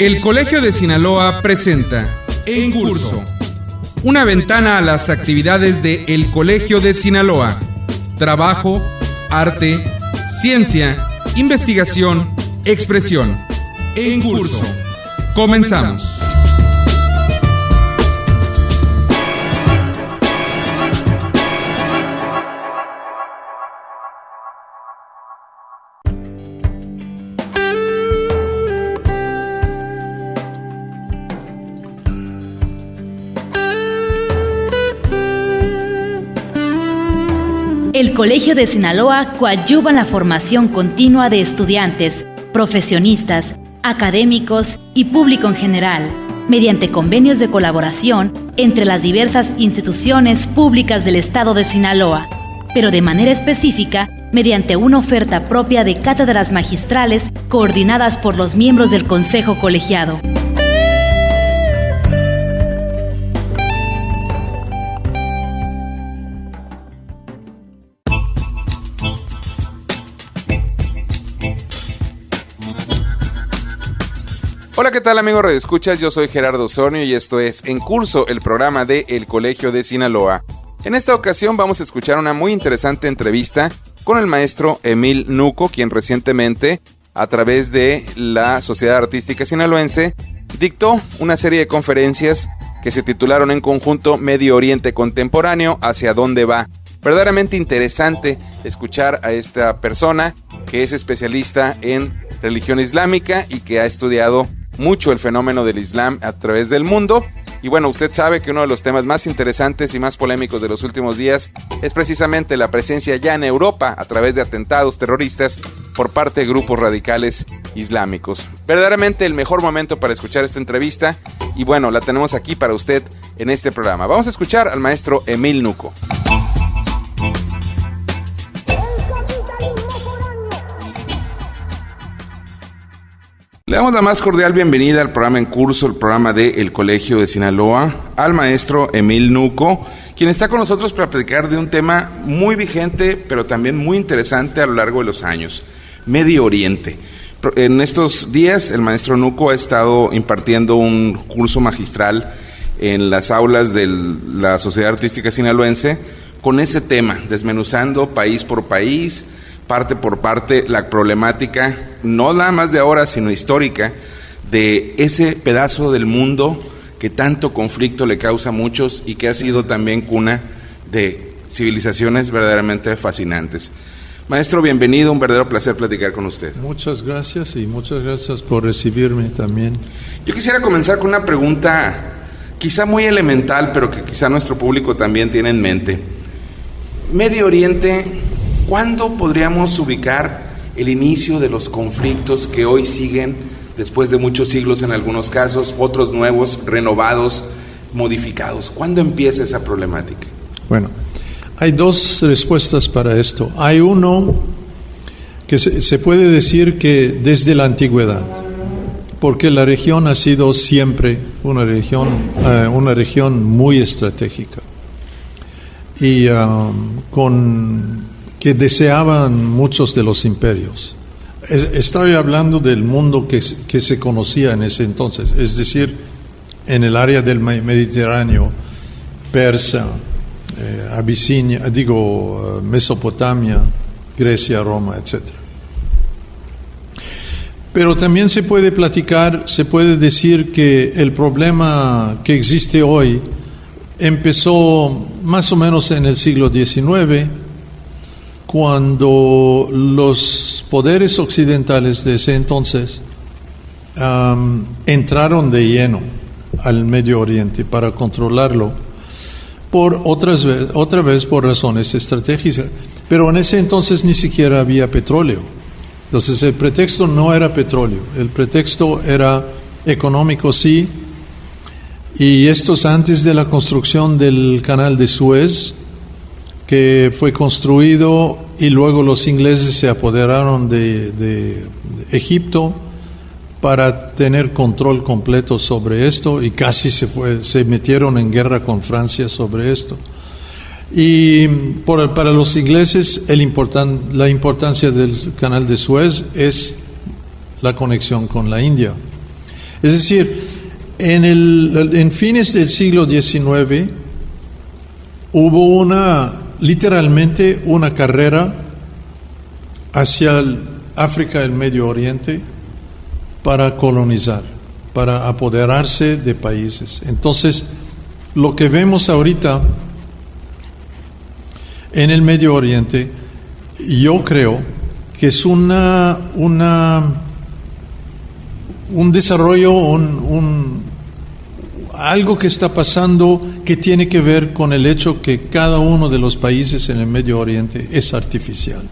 El Colegio de Sinaloa presenta En Curso, una ventana a las actividades de El Colegio de Sinaloa. Trabajo, arte, ciencia, investigación, expresión. En Curso. Comenzamos. El Colegio de Sinaloa coadyuva en la formación continua de estudiantes, profesionistas, académicos y público en general, mediante convenios de colaboración entre las diversas instituciones públicas del estado de Sinaloa, pero de manera específica mediante una oferta propia de cátedras magistrales coordinadas por los miembros del Consejo Colegiado. Hola, ¿qué tal, amigos radioescuchas? Yo soy Gerardo Osornio y esto es En Curso, el programa de El Colegio de Sinaloa. En esta ocasión vamos a escuchar una muy interesante entrevista con el maestro Emil Nuco, quien recientemente, a través de la Sociedad Artística Sinaloense, dictó una serie de conferencias que se titularon en conjunto Medio Oriente Contemporáneo, ¿hacia dónde va? Verdaderamente interesante escuchar a esta persona que es especialista en religión islámica y que ha estudiado mucho el fenómeno del Islam a través del mundo. Y bueno, usted sabe que uno de los temas más interesantes y más polémicos de los últimos días es precisamente la presencia ya en Europa a través de atentados terroristas por parte de grupos radicales islámicos. Verdaderamente el mejor momento para escuchar esta entrevista y bueno, la tenemos aquí para usted en este programa. Vamos a escuchar al maestro Emil Nuco. Le damos la más cordial bienvenida al programa En Curso, el programa de El Colegio de Sinaloa, al maestro Emil Nuco, quien está con nosotros para platicar de un tema muy vigente, pero también muy interesante a lo largo de los años, Medio Oriente. En estos días, el maestro Nuco ha estado impartiendo un curso magistral en las aulas de la Sociedad Artística Sinaloense con ese tema, desmenuzando país por país, parte por parte, la problemática, no nada más de ahora, sino histórica, de ese pedazo del mundo que tanto conflicto le causa a muchos y que ha sido también cuna de civilizaciones verdaderamente fascinantes. Maestro, bienvenido, un verdadero placer platicar con usted. Muchas gracias y muchas gracias por recibirme también. Yo quisiera comenzar con una pregunta quizá muy elemental, pero que quizá nuestro público también tiene en mente. Medio Oriente, ¿cuándo podríamos ubicar el inicio de los conflictos que hoy siguen después de muchos siglos en algunos casos, otros nuevos, renovados, modificados? ¿Cuándo empieza esa problemática? Bueno, hay dos respuestas para esto. Hay uno que se puede decir que desde la antigüedad, porque la región ha sido siempre una región muy estratégica y que deseaban muchos de los imperios. Estoy hablando del mundo que se conocía en ese entonces, es decir, en el área del Mediterráneo, Persia, Abisinia, Mesopotamia, Grecia, Roma, etc. Pero también se puede decir que el problema que existe hoy empezó más o menos en el siglo XIX, cuando los poderes occidentales de ese entonces entraron de lleno al Medio Oriente para controlarlo, otra vez por razones estratégicas. Pero en ese entonces ni siquiera había petróleo. Entonces el pretexto no era petróleo, el pretexto era económico, sí. Y esto es antes de la construcción del canal de Suez, que fue construido y luego los ingleses se apoderaron de Egipto para tener control completo sobre esto y casi se metieron en guerra con Francia sobre esto. Y para los ingleses la importancia del canal de Suez es la conexión con la India. Es decir, en fines del siglo XIX hubo literalmente una carrera hacia África, el Medio Oriente, para colonizar, para apoderarse de países. Entonces, lo que vemos ahorita en el Medio Oriente, yo creo que es un desarrollo, algo que está pasando que tiene que ver con el hecho que cada uno de los países en el Medio Oriente es artificial.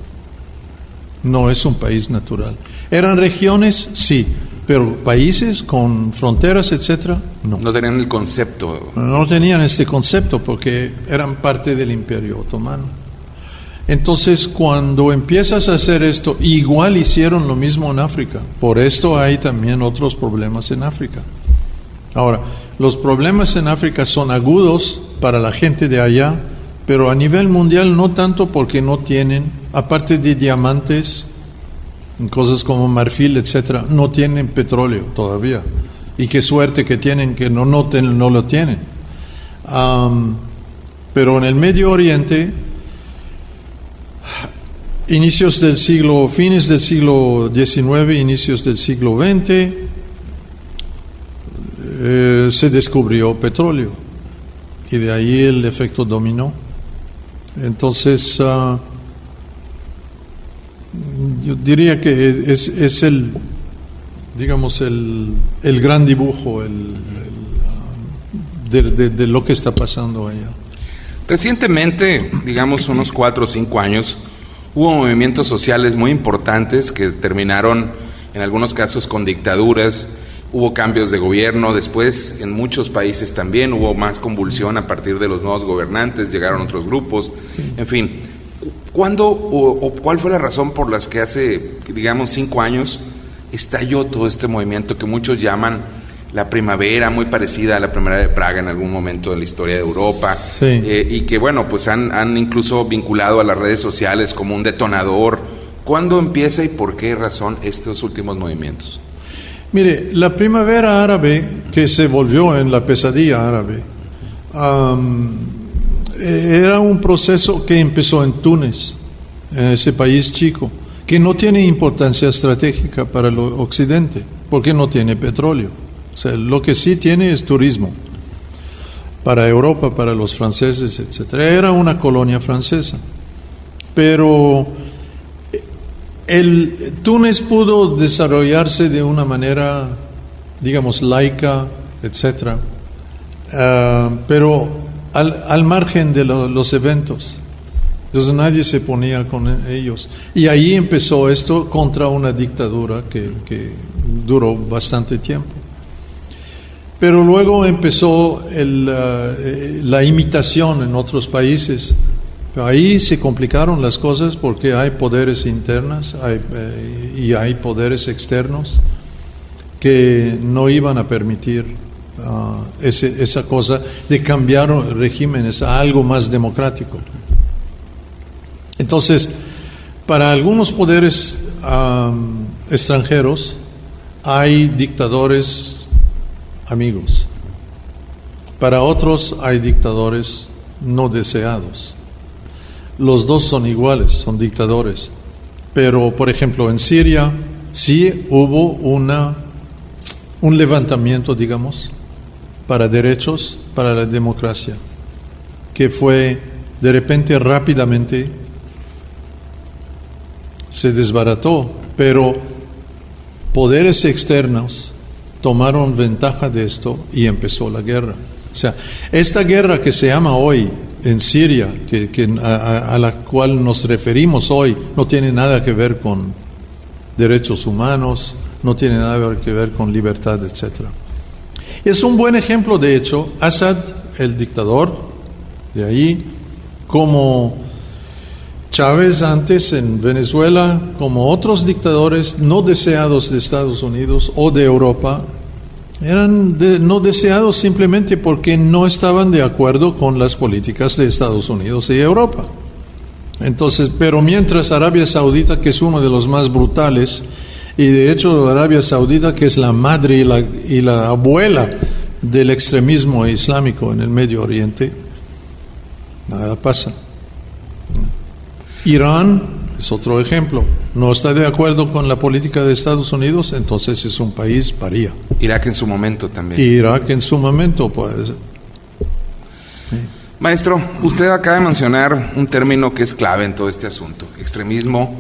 No es un país natural. ¿Eran regiones? Sí. Pero países con fronteras, etcétera, no. No tenían el concepto. No tenían este concepto porque eran parte del Imperio Otomano. Entonces, cuando empiezas a hacer esto, igual hicieron lo mismo en África. Por esto hay también otros problemas en África. Ahora, los problemas en África son agudos para la gente de allá, pero a nivel mundial no tanto porque no tienen, aparte de diamantes, cosas como marfil, etcétera, no tienen petróleo todavía. Y qué suerte que tienen que no lo tienen. Pero en el Medio Oriente, fines del siglo XIX, inicios del siglo XX, se descubrió petróleo. Y de ahí el efecto dominó. Entonces, yo diría que es el gran dibujo de lo que está pasando allá. Recientemente, digamos unos 4 o 5 años, hubo movimientos sociales muy importantes que terminaron en algunos casos con dictaduras, hubo cambios de gobierno, después en muchos países también hubo más convulsión a partir de los nuevos gobernantes, llegaron otros grupos, en fin. ¿Cuándo o cuál fue la razón por las que hace, digamos, 5 años estalló todo este movimiento que muchos llaman la primavera, muy parecida a la primavera de Praga en algún momento de la historia de Europa? Sí. Y que, bueno, pues han incluso vinculado a las redes sociales como un detonador. ¿Cuándo empieza y por qué razón estos últimos movimientos? Mire, la primavera árabe, que se volvió en la pesadilla árabe, era un proceso que empezó en Túnez, ese país chico, que no tiene importancia estratégica para el occidente, porque no tiene petróleo. O sea, lo que sí tiene es turismo para Europa, para los franceses, etcétera. Era una colonia francesa, pero Túnez pudo desarrollarse de una manera, digamos, laica, etcétera, pero al margen de los eventos. Entonces nadie se ponía con ellos. Y ahí empezó esto contra una dictadura que duró bastante tiempo. Pero luego empezó la imitación en otros países. Ahí se complicaron las cosas porque hay poderes internos y hay poderes externos que no iban a permitir esa cosa de cambiar regímenes a algo más democrático. Entonces, para algunos poderes extranjeros hay dictadores amigos. Para otros hay dictadores no deseados. Los dos son iguales, son dictadores. Pero, por ejemplo, en Siria sí hubo un levantamiento, digamos, para derechos, para la democracia, que fue de repente, rápidamente, se desbarató, pero poderes externos tomaron ventaja de esto y empezó la guerra. O sea, esta guerra que se llama hoy en Siria, a la cual nos referimos hoy, no tiene nada que ver con derechos humanos, no tiene nada que ver con libertad, etc. Es un buen ejemplo, de hecho, Assad, el dictador de ahí, como Chávez antes en Venezuela, como otros dictadores no deseados de Estados Unidos o de Europa, eran no deseados simplemente porque no estaban de acuerdo con las políticas de Estados Unidos y Europa. Entonces, pero mientras Arabia Saudita, que es uno de los más brutales Y de hecho Arabia Saudita, que es la madre y la abuela del extremismo islámico en el Medio Oriente, nada pasa. Irán es otro ejemplo. No está de acuerdo con la política de Estados Unidos, entonces es un país paría. Irak en su momento también. Irak en su momento, pues. Sí. Maestro, usted acaba de mencionar un término que es clave en todo este asunto, extremismo,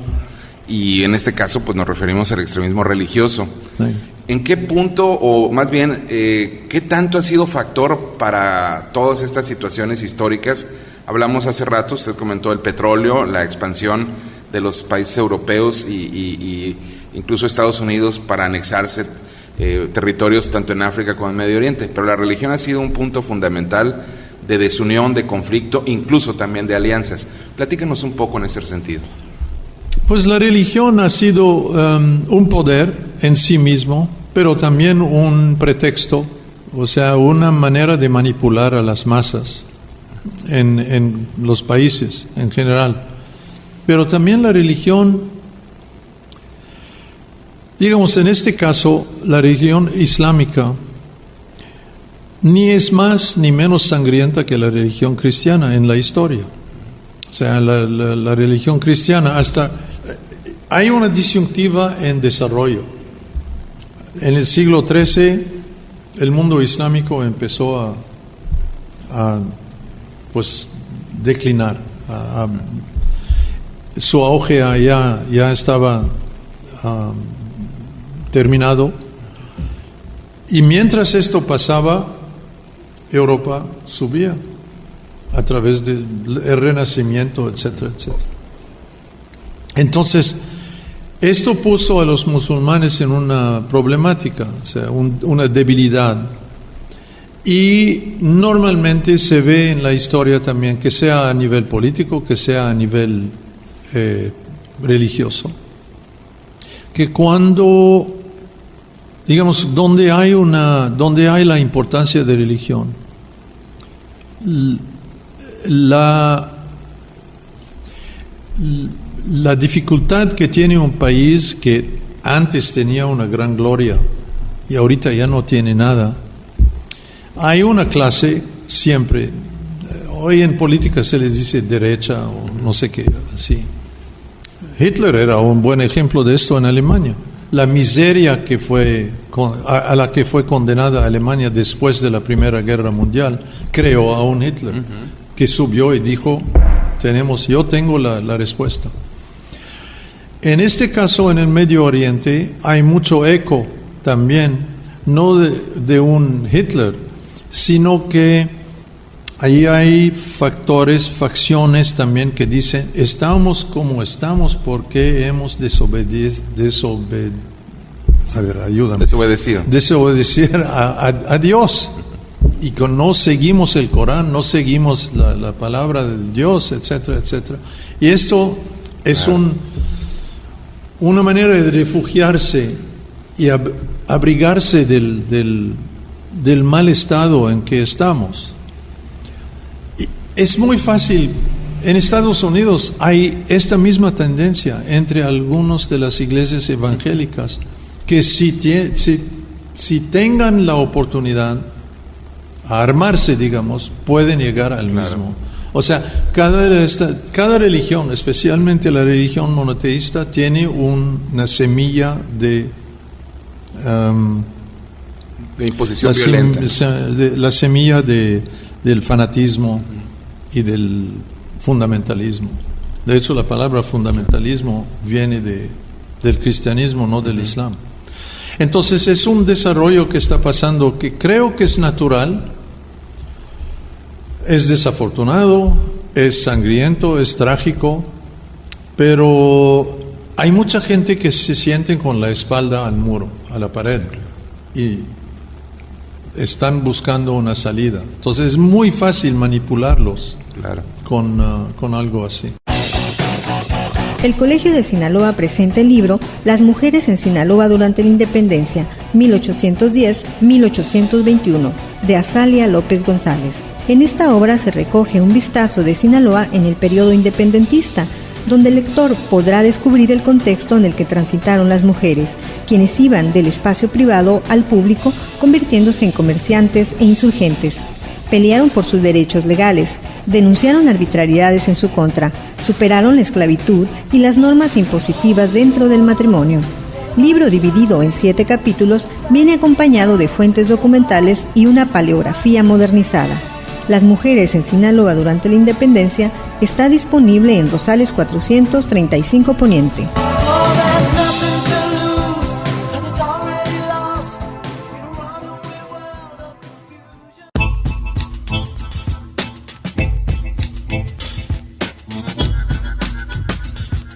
y en este caso pues nos referimos al extremismo religioso. Sí. ¿En qué punto, o más bien, qué tanto ha sido factor para todas estas situaciones históricas? Hablamos hace rato, usted comentó el petróleo, la expansión de los países europeos y incluso Estados Unidos para anexarse territorios tanto en África como en Medio Oriente, pero la religión ha sido un punto fundamental de desunión, de conflicto, incluso también de alianzas. Platícanos un poco en ese sentido. Pues la religión ha sido un poder en sí mismo, pero también un pretexto, o sea, una manera de manipular a las masas en los países en general. Pero también la religión, digamos, en este caso, la religión islámica ni es más ni menos sangrienta que la religión cristiana en la historia. O sea, la religión cristiana hasta... Hay una disyuntiva en desarrollo. En el siglo XIII, el mundo islámico empezó a pues, declinar. Su auge ya estaba terminado. Y mientras esto pasaba, Europa subía a través del Renacimiento, etcétera, etcétera. Entonces, esto puso a los musulmanes en una problemática, o sea, una debilidad. Y normalmente se ve en la historia también, que sea a nivel político, que sea a nivel religioso, que cuando, digamos, donde hay la importancia de religión, la dificultad que tiene un país que antes tenía una gran gloria y ahorita ya no tiene nada. Hay una clase siempre, hoy en política se les dice derecha o no sé qué, así. Hitler era un buen ejemplo de esto en Alemania. La miseria a la que fue condenada Alemania después de la Primera Guerra Mundial creó a un Hitler que subió y dijo, yo tengo la respuesta. En este caso, en el Medio Oriente, hay mucho eco también, no de un Hitler, sino que ahí hay facciones también que dicen, estamos como estamos porque hemos desobedecido a Dios. Y que no seguimos el Corán, no seguimos la palabra de Dios, etcétera, etcétera. Y esto es una manera de refugiarse y abrigarse del mal estado en que estamos. Y es muy fácil. En Estados Unidos hay esta misma tendencia entre algunas de las iglesias evangélicas que si tengan la oportunidad a armarse, digamos, pueden llegar al mismo. O sea, cada religión, especialmente la religión monoteísta, tiene una semilla de imposición violenta. La semilla del fanatismo y del fundamentalismo. De hecho, la palabra fundamentalismo viene del cristianismo, no del Islam. Entonces es un desarrollo que está pasando que creo que es natural, es desafortunado, es sangriento, es trágico, pero hay mucha gente que se siente con la espalda al muro, a la pared, y están buscando una salida. Entonces es muy fácil manipularlos con algo así. El Colegio de Sinaloa presenta el libro Las mujeres en Sinaloa durante la Independencia, 1810-1821, de Azalia López González. En esta obra se recoge un vistazo de Sinaloa en el periodo independentista, donde el lector podrá descubrir el contexto en el que transitaron las mujeres, quienes iban del espacio privado al público, convirtiéndose en comerciantes e insurgentes. Pelearon por sus derechos legales, denunciaron arbitrariedades en su contra, superaron la esclavitud y las normas impositivas dentro del matrimonio. Libro dividido en 7 capítulos, viene acompañado de fuentes documentales y una paleografía modernizada. Las mujeres en Sinaloa durante la independencia está disponible en Rosales 435 Poniente.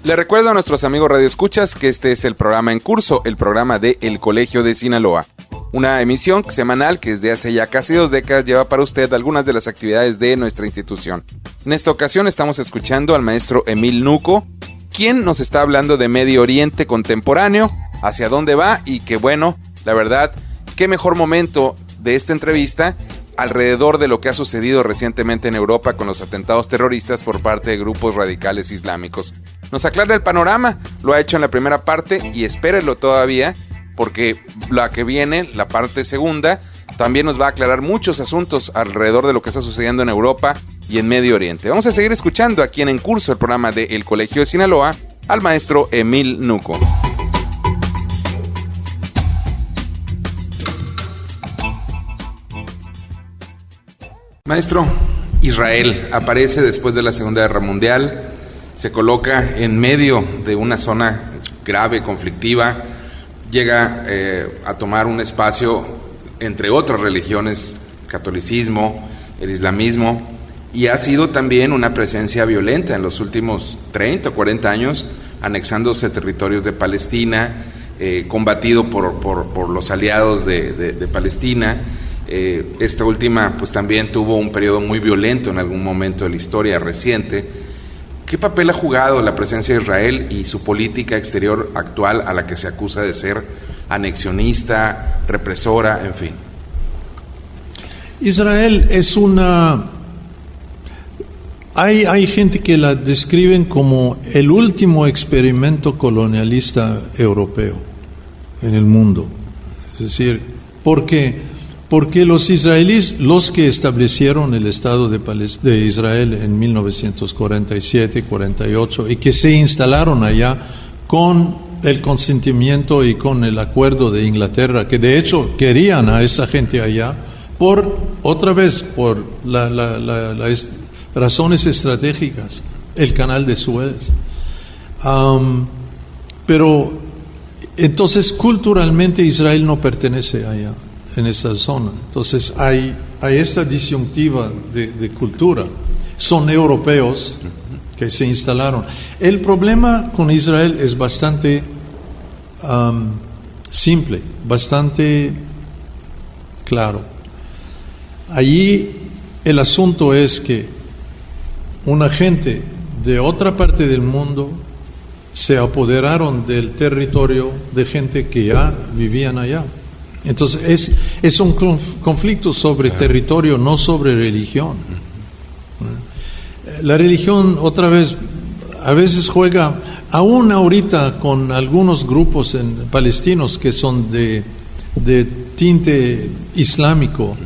Le recuerdo a nuestros amigos radioescuchas que este es el programa en curso, el programa de El Colegio de Sinaloa. Una emisión semanal que desde hace ya casi 2 décadas lleva para usted algunas de las actividades de nuestra institución. En esta ocasión estamos escuchando al maestro Emil Nuco, quien nos está hablando de Medio Oriente contemporáneo, hacia dónde va y que bueno, la verdad, qué mejor momento de esta entrevista alrededor de lo que ha sucedido recientemente en Europa con los atentados terroristas por parte de grupos radicales islámicos. Nos aclara el panorama, lo ha hecho en la primera parte y espérenlo todavía, porque la que viene, la parte segunda, también nos va a aclarar muchos asuntos alrededor de lo que está sucediendo en Europa y en Medio Oriente. Vamos a seguir escuchando aquí en curso el programa de El Colegio de Sinaloa al maestro Emil Nuco. Maestro, Israel aparece después de la Segunda Guerra Mundial, se coloca en medio de una zona grave, conflictiva, llega a tomar un espacio entre otras religiones, catolicismo, el islamismo, y ha sido también una presencia violenta en los últimos 30 o 40 años, anexándose territorios de Palestina, combatido por los aliados de Palestina. Esta última pues también tuvo un periodo muy violento en algún momento de la historia reciente. ¿Qué papel ha jugado la presencia de Israel y su política exterior actual, a la que se acusa de ser anexionista, represora, en fin? Israel es una... Hay gente que la describen como el último experimento colonialista europeo en el mundo. Es decir, porque los israelíes, los que establecieron el Estado de Israel en 1947-48 y que se instalaron allá con el consentimiento y con el acuerdo de Inglaterra, que de hecho querían a esa gente allá, por las razones estratégicas, el canal de Suez. Pero entonces culturalmente Israel no pertenece allá, en esa zona. Entonces hay esta disyuntiva de cultura. Son europeos que se instalaron. El problema con Israel es bastante simple, bastante claro. Allí el asunto es que una gente de otra parte del mundo se apoderaron del territorio de gente que ya vivían allá. Entonces es un conflicto sobre territorio, no sobre religión. La religión, otra vez, a veces juega, aún ahorita con algunos grupos palestinos que son de tinte islámico,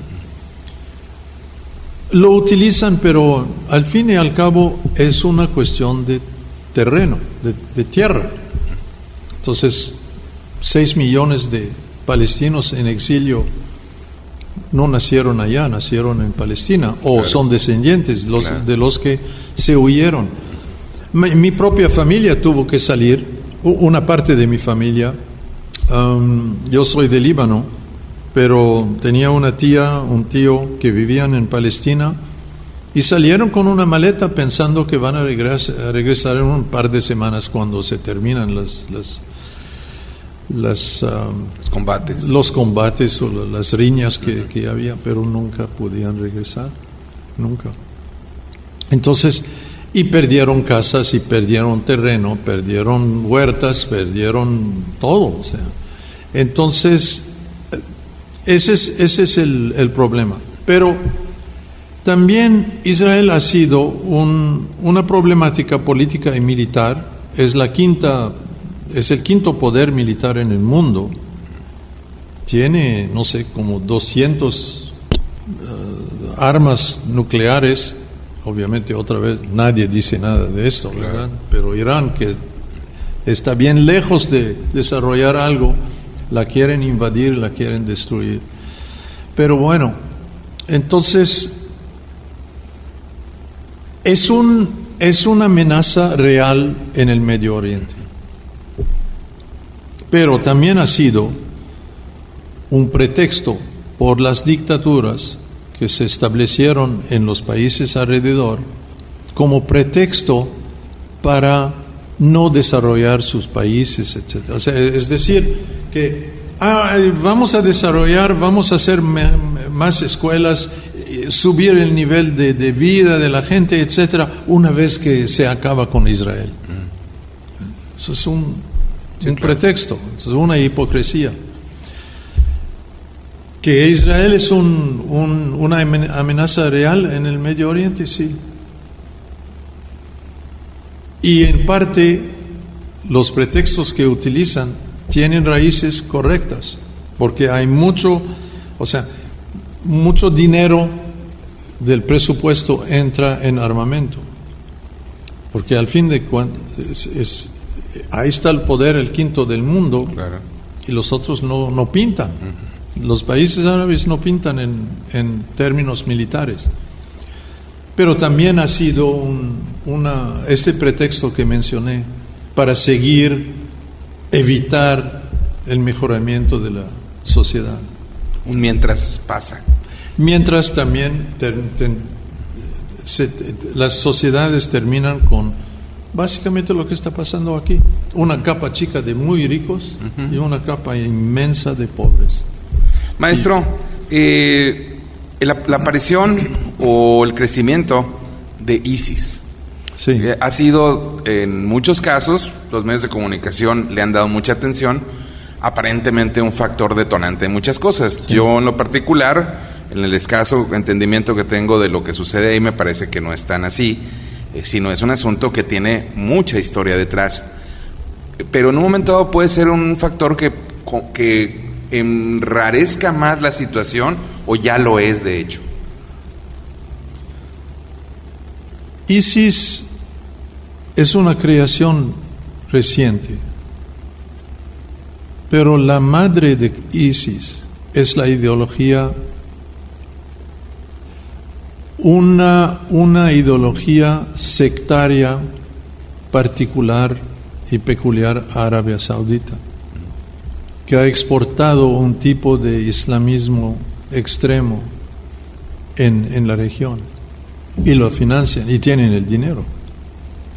lo utilizan, pero al fin y al cabo es una cuestión de terreno, de tierra. Entonces, 6 millones de palestinos en exilio no nacieron allá, nacieron en Palestina, o claro, son descendientes de los que se huyeron. Mi propia familia tuvo que salir, una parte de mi familia. Yo soy de Líbano, pero tenía una tía, un tío que vivían en Palestina y salieron con una maleta pensando que van a regresar en un par de semanas cuando se terminan los combates o las riñas que había, pero nunca podían regresar, nunca. Entonces, y perdieron casas, y perdieron terreno, perdieron huertas, perdieron todo, o sea. Entonces, ese es el problema. Pero también Israel ha sido una problemática política y militar. Es el quinto poder militar en el mundo. Tiene, no sé, como 200 armas nucleares. Obviamente, otra vez, nadie dice nada de esto, ¿verdad? Claro. Pero Irán, que está bien lejos de desarrollar algo, la quieren invadir, la quieren destruir. Pero bueno, entonces es una amenaza real en el Medio Oriente. Pero también ha sido un pretexto por las dictaduras que se establecieron en los países alrededor como pretexto para no desarrollar sus países, etc. O sea, es decir, que vamos a desarrollar, vamos a hacer más escuelas, subir el nivel de vida de la gente, etc., una vez que se acaba con Israel. Eso es un pretexto, es una hipocresía. ¿Que Israel es una amenaza real en el Medio Oriente? Sí. Y en parte los pretextos que utilizan tienen raíces correctas, porque hay mucho dinero del presupuesto entra en armamento, porque al fin de cuentas ahí está el poder, el quinto del mundo, claro. Y los otros no pintan. Los países árabes no pintan en términos militares. Pero también ha sido ese pretexto que mencioné para evitar el mejoramiento de la sociedad. Mientras pasa. Mientras también las sociedades terminan con básicamente lo que está pasando aquí. Una capa chica de muy ricos y una capa inmensa de pobres. Maestro, la aparición o el crecimiento de ISIS sí. Ha sido, en muchos casos, los medios de comunicación le han dado mucha atención, aparentemente un factor detonante de muchas cosas. Sí. Yo, en lo particular, en el escaso entendimiento que tengo de lo que sucede ahí, me parece que no es tan así, sino es un asunto que tiene mucha historia detrás. Pero en un momento dado puede ser un factor que enrarezca más la situación, o ya lo es de hecho. ISIS es una creación reciente, pero la madre de ISIS es la ideología, una ideología sectaria particular y peculiar a Arabia Saudita, que ha exportado un tipo de islamismo extremo en la región, y lo financian y tienen el dinero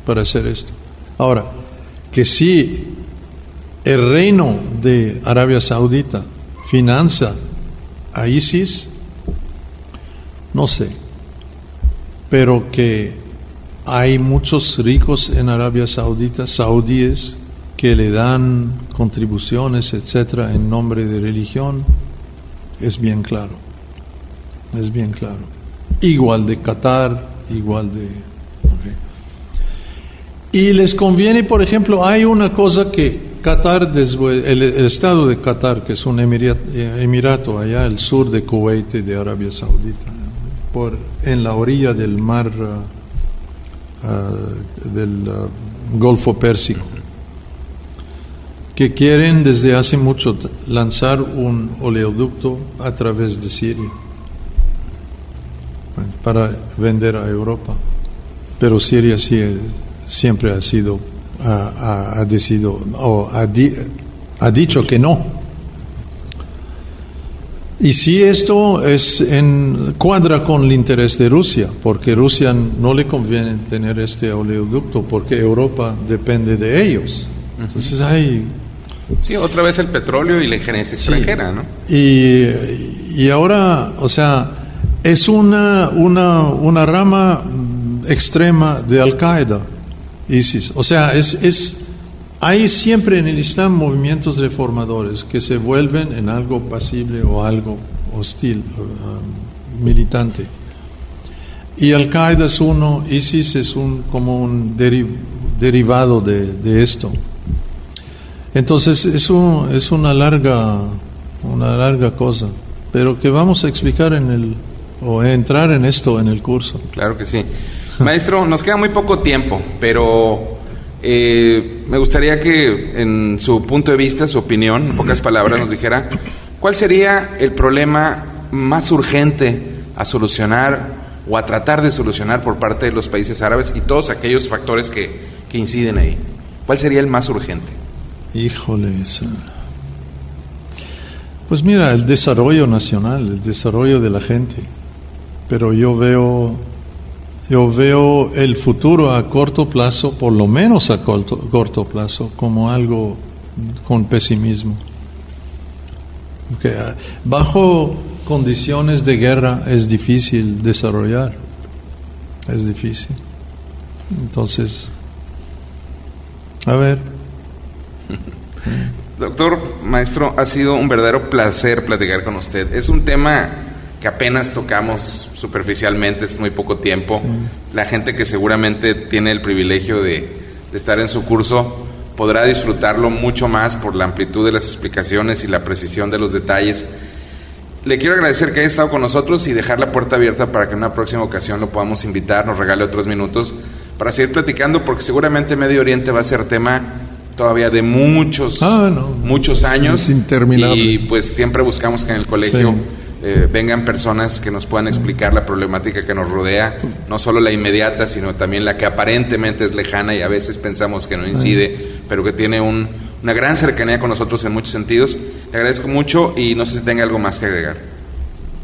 para hacer esto. Ahora, que si el reino de Arabia Saudita financia a ISIS, no sé, pero que hay muchos ricos en Arabia Saudita, saudíes, que le dan contribuciones, etcétera, en nombre de religión, es bien claro. Es bien claro. Igual de Qatar, igual de... Okay. Y les conviene, por ejemplo, hay una cosa que Qatar, el estado de Qatar, que es un emirato allá al sur de Kuwait y de Arabia Saudita, en la orilla del mar, del Golfo Pérsico, que quieren desde hace mucho lanzar un oleoducto a través de Siria para vender a Europa. Pero Siria sí siempre ha dicho que no. Y si esto cuadra con el interés de Rusia, porque Rusia no le conviene tener este oleoducto, porque Europa depende de ellos. Entonces hay... Sí, otra vez el petróleo y la injerencia extranjera, ¿no? Y ahora, o sea, es una rama extrema de Al-Qaeda, ISIS. O sea, hay siempre en el Islam movimientos reformadores que se vuelven en algo pasible o algo hostil, militante. Y Al-Qaeda es uno, ISIS es como un derivado de esto. Entonces es una larga cosa, pero que vamos a explicar o entrar en esto en el curso. Claro que sí. Maestro, nos queda muy poco tiempo, pero me gustaría que en su punto de vista, su opinión, en pocas palabras, nos dijera cuál sería el problema más urgente a solucionar o a tratar de solucionar por parte de los países árabes y todos aquellos factores que inciden ahí. ¿Cuál sería el más urgente? Híjole, pues mira, el desarrollo nacional, el desarrollo de la gente. Pero yo veo el futuro a corto plazo, por lo menos a corto plazo, como algo con pesimismo. Porque bajo condiciones de guerra es difícil desarrollar, es difícil. Entonces, a ver. Doctor, maestro, ha sido un verdadero placer platicar con usted. Es un tema que apenas tocamos superficialmente, es muy poco tiempo. Sí. La gente que seguramente tiene el privilegio de estar en su curso podrá disfrutarlo mucho más por la amplitud de las explicaciones y la precisión de los detalles. Le quiero agradecer que haya estado con nosotros y dejar la puerta abierta para que en una próxima ocasión lo podamos invitar, nos regale otros minutos para seguir platicando, porque seguramente Medio Oriente va a ser tema todavía de muchos años. Es interminable. Y pues siempre buscamos que en el colegio vengan personas que nos puedan explicar la problemática que nos rodea, no solo la inmediata, sino también la que aparentemente es lejana y a veces pensamos que no incide, pero que tiene una gran cercanía con nosotros en muchos sentidos. Le agradezco mucho y no sé si tenga algo más que agregar.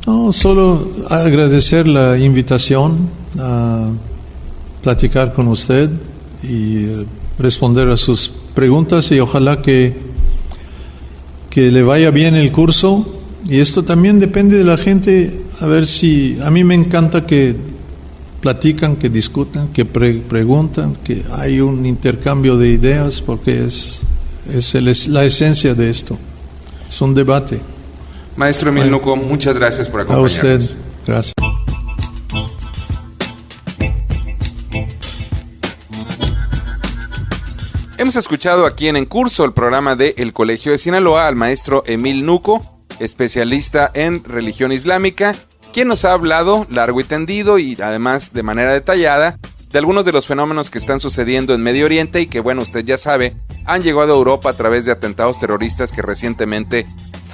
No, solo agradecer la invitación a platicar con usted y responder a sus preguntas, y ojalá que le vaya bien el curso. Y esto también depende de la gente, a ver si... A mí me encanta que platican, que discutan, que preguntan, que hay un intercambio de ideas, porque es la esencia de esto. Es un debate. Maestro Emil Nuco, muchas gracias por acompañarnos. A usted, gracias. Hemos escuchado aquí en Curso, el programa de El Colegio de Sinaloa, al maestro Emil Nuco, especialista en religión islámica, quien nos ha hablado largo y tendido y además de manera detallada de algunos de los fenómenos que están sucediendo en Medio Oriente y que, bueno, usted ya sabe, han llegado a Europa a través de atentados terroristas que recientemente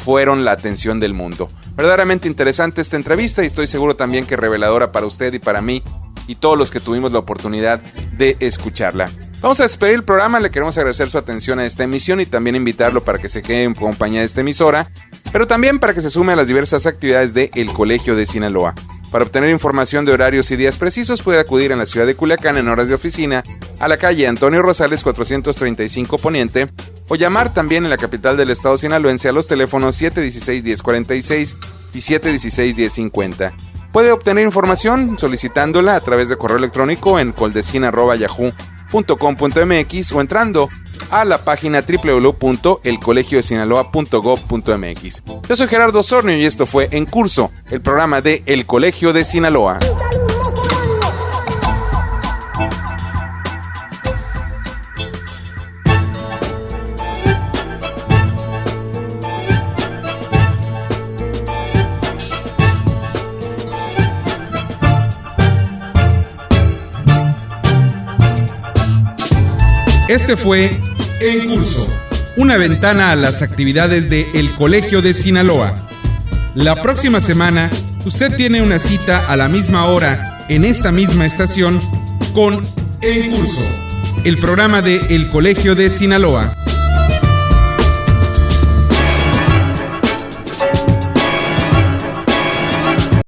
fueron la atención del mundo. Verdaderamente interesante esta entrevista y estoy seguro también que reveladora para usted y para mí y todos los que tuvimos la oportunidad de escucharla. Vamos a despedir el programa, le queremos agradecer su atención a esta emisión y también invitarlo para que se quede en compañía de esta emisora, pero también para que se sume a las diversas actividades de El Colegio de Sinaloa. Para obtener información de horarios y días precisos puede acudir en la ciudad de Culiacán en horas de oficina a la calle Antonio Rosales 435 Poniente o llamar también en la capital del estado sinaloense a los teléfonos 716-1046 y 716-1050. Puede obtener información solicitándola a través de correo electrónico en coldecina@yahoo.com.mx o entrando a la página www.elcolegiodesinaloa.gov.mx. Yo soy Gerardo Osornio y esto fue En Curso, el programa de El Colegio de Sinaloa. Este fue En Curso, una ventana a las actividades de El Colegio de Sinaloa. La próxima semana, usted tiene una cita a la misma hora en esta misma estación con En Curso, el programa de El Colegio de Sinaloa.